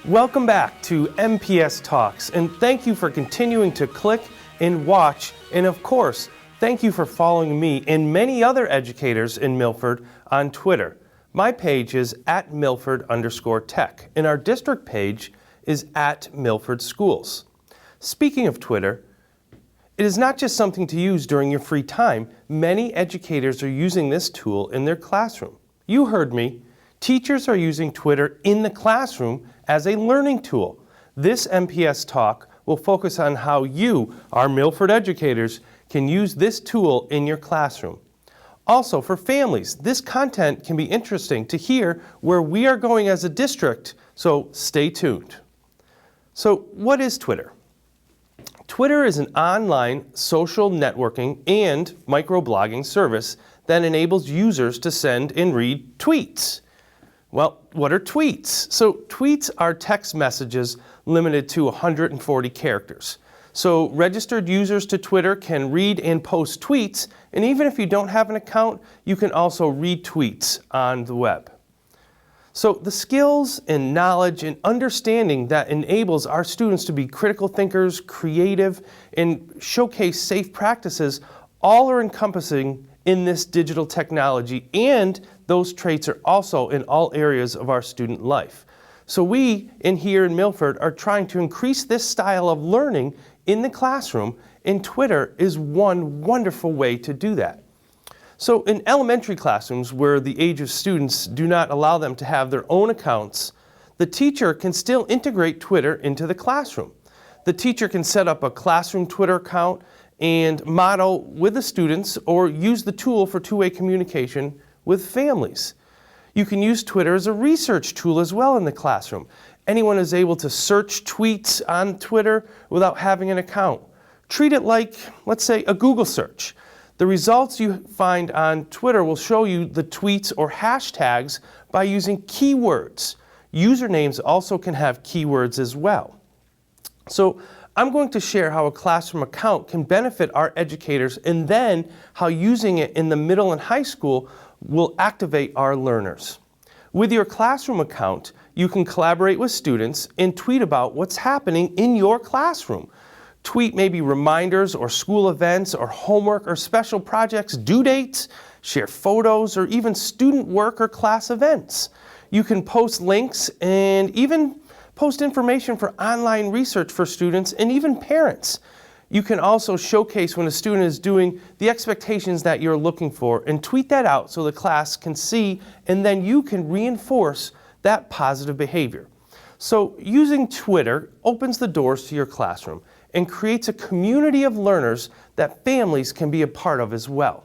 Welcome back to MPS Talks, and thank you for continuing to click and watch, and of course, thank you for following me and many other educators in Milford on Twitter. My page is @Milford_Tech, and our district page is @MilfordSchools. Speaking of Twitter, it is not just something to use during your free time. Many educators are using this tool in their classroom. You heard me. Teachers are using Twitter in the classroom as a learning tool. This MPS talk will focus on how you, our Milford educators, can use this tool in your classroom. Also, for families, this content can be interesting to hear where we are going as a district, so stay tuned. So, what is Twitter? Twitter is an online social networking and microblogging service that enables users to send and read tweets. Well, what are tweets? So tweets are text messages limited to 140 characters. So registered users to Twitter can read and post tweets, and even if you don't have an account, you can also read tweets on the web. So the skills and knowledge and understanding that enables our students to be critical thinkers, creative, and showcase safe practices all are encompassing in this digital technology, and those traits are also in all areas of our student life. So we, here in Milford, are trying to increase this style of learning in the classroom, and Twitter is one wonderful way to do that. So in elementary classrooms where the age of students do not allow them to have their own accounts, the teacher can still integrate Twitter into the classroom. The teacher can set up a classroom Twitter account and model with the students or use the tool for two-way communication with families. You can use Twitter as a research tool as well in the classroom. Anyone is able to search tweets on Twitter without having an account. Treat it like, let's say, a Google search. The results you find on Twitter will show you the tweets or hashtags by using keywords. Usernames also can have keywords as well. So I'm going to share how a classroom account can benefit our educators and then how using it in the middle and high school will activate our learners. With your classroom account, you can collaborate with students and tweet about what's happening in your classroom. Tweet maybe reminders or school events or homework or special projects, due dates, share photos, or even student work or class events. You can post links and even post information for online research for students and even parents. You can also showcase when a student is doing the expectations that you're looking for and tweet that out so the class can see, and then you can reinforce that positive behavior. So using Twitter opens the doors to your classroom and creates a community of learners that families can be a part of as well.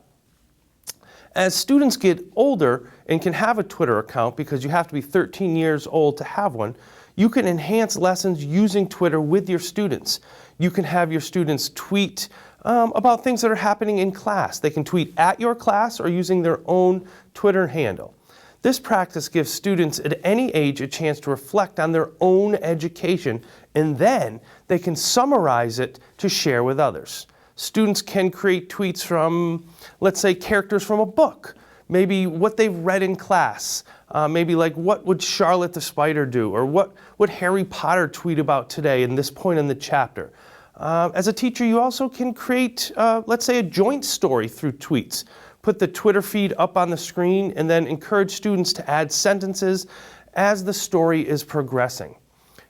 As students get older and can have a Twitter account, because you have to be 13 years old to have one, you can enhance lessons using Twitter with your students. You can have your students tweet about things that are happening in class. They can tweet at your class or using their own Twitter handle. This practice gives students at any age a chance to reflect on their own education, and then they can summarize it to share with others. Students can create tweets from, let's say, characters from a book, maybe what they've read in class, maybe like what would Charlotte the Spider do, or what would Harry Potter tweet about today in this point in the chapter. As a teacher, you also can create, let's say, a joint story through tweets. Put the Twitter feed up on the screen and then encourage students to add sentences as the story is progressing.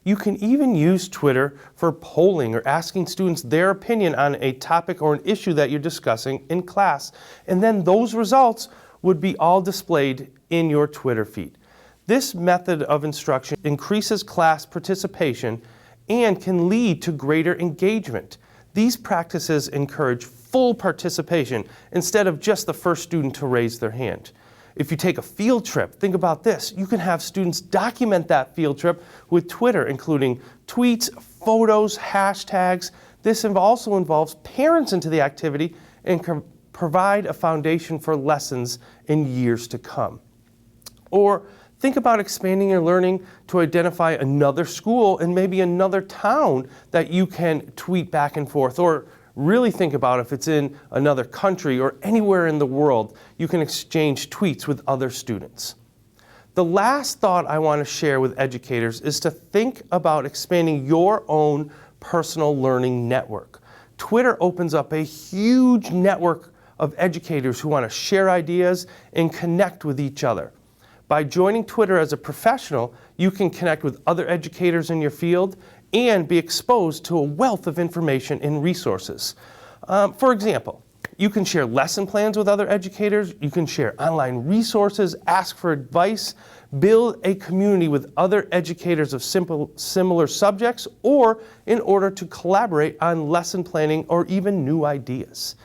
You can even use Twitter for polling or asking students their opinion on a topic or an issue that you're discussing in class, and then those results would be all displayed in your Twitter feed. This method of instruction increases class participation and can lead to greater engagement. These practices encourage full participation instead of just the first student to raise their hand. If you take a field trip, think about this. You can have students document that field trip with Twitter, including tweets, photos, hashtags. This also involves parents into the activity and can provide a foundation for lessons in years to come. Or think about expanding your learning to identify another school and maybe another town that you can tweet back and forth, or really think about if it's in another country or anywhere in the world, you can exchange tweets with other students. The last thought I want to share with educators is to think about expanding your own personal learning network. Twitter opens up a huge network of educators who want to share ideas and connect with each other. By joining Twitter as a professional, you can connect with other educators in your field and be exposed to a wealth of information and resources. For example, you can share lesson plans with other educators, you can share online resources, ask for advice, build a community with other educators of similar subjects, or in order to collaborate on lesson planning or even new ideas.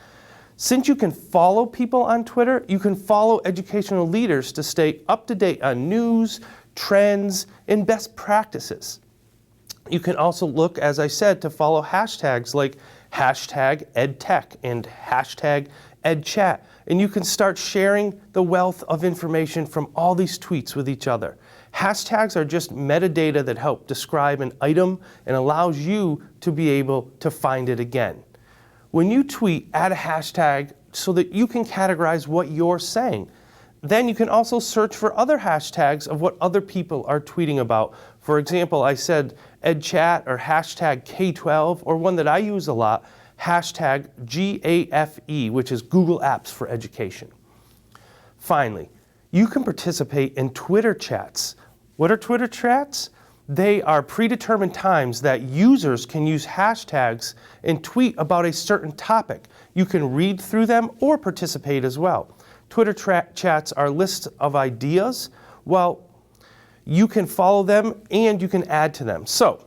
Since you can follow people on Twitter, you can follow educational leaders to stay up to date on news, trends, and best practices. You can also look, as I said, to follow hashtags like #EdTech and #EdChat. And you can start sharing the wealth of information from all these tweets with each other. Hashtags are just metadata that help describe an item and allows you to be able to find it again. When you tweet, add a hashtag so that you can categorize what you're saying. Then you can also search for other hashtags of what other people are tweeting about. For example, I said EdChat or #K12, or one that I use a lot, #GAFE, which is Google Apps for Education. Finally, you can participate in Twitter chats. What are Twitter chats? They are predetermined times that users can use hashtags and tweet about a certain topic. You can read through them or participate as well. Twitter chats are lists of ideas. Well, you can follow them and you can add to them. So,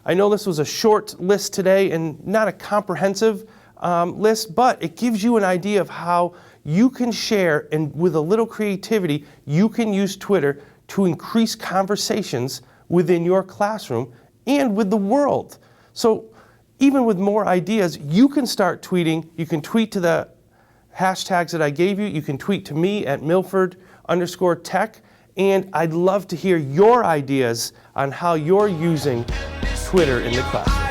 I know this was a short list today and not a comprehensive list, but it gives you an idea of how you can share, and with a little creativity, you can use Twitter to increase conversations within your classroom and with the world. So, even with more ideas, you can start tweeting. You can tweet to the hashtags that I gave you. You can tweet to me at Milford_Tech, and I'd love to hear your ideas on how you're using Twitter in the classroom.